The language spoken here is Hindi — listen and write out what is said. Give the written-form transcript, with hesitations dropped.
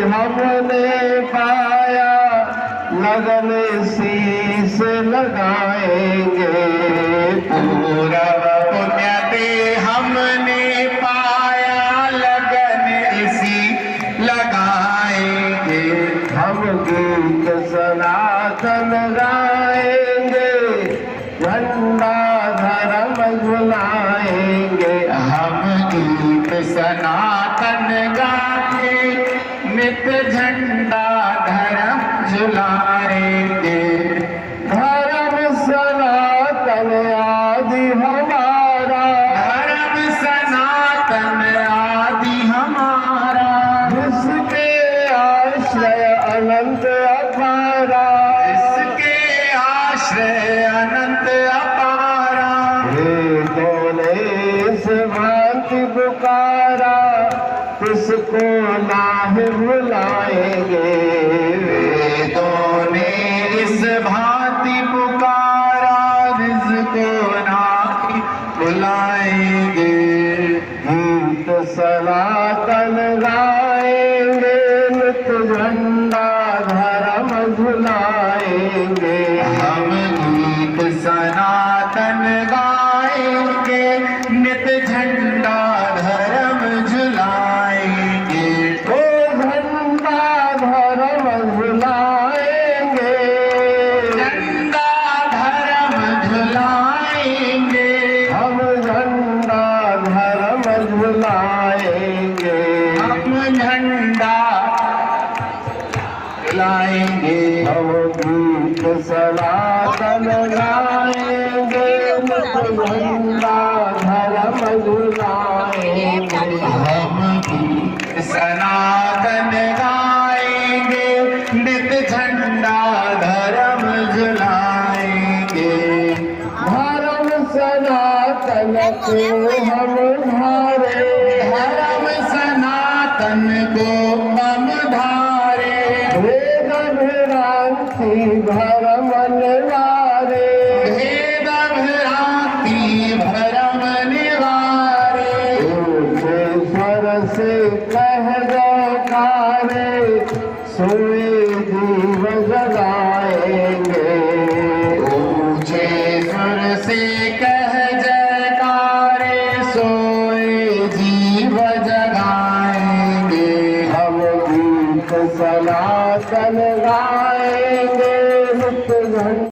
हमने पाया लगन शीस लगाएंगे, पूरा पुण्य दे हमने पाया लगन इसी लगाएंगे। हम गीत सनातन गाएंगे, झंडा धर्म झुलाएंगे। हम गीत सनातन गाएंगे, नित झंडा धर्म झुलाएंगे। धर्म सनातन आदि हमारा, धर्म सनातन आदि हमारा। जिसके आश्रय अनंत अपारा, जिसके आश्रय अनंत अपारा। वेदों ने इस भांति पुकारा, किसको नाहि भुलाएंगे। वेदों ने इस भांति पुकारा, किसको नाहि भुलाएंगे। गीत सनातन गाएंगे, नित झंडा धर्म झुलाएंगे। हम गीत सनातन गाएंगे, नित झंडा धर्म झुलाएंगे। ओ झंडा धर्म झुलाएंगे, झंडा धर्म झुलाएंगे। हम झंडा धर्म झुलाएंगे, हम झंडा झुलाएंगे। हम गीत सनातन गाएंगे, झंडा धर्म झुलाएंगे। हम गीत सनातन गाएंगे, नित झंडा धर्म झुलाएंगे। धर्म सनातन को हम धारे, धर्म सनातन को हम धारे। वेद भ्रांति भरम निवारे, वेद भ्रांति भरम निवारे। ऊंचे स्वर से कह जयकारे, सोए जीव जगाएंगे। ऊंचे स्वर से कह जयकारे, सोए जीव जगाएंगे। हम गीत सनातन गाएंगे, नित झंडा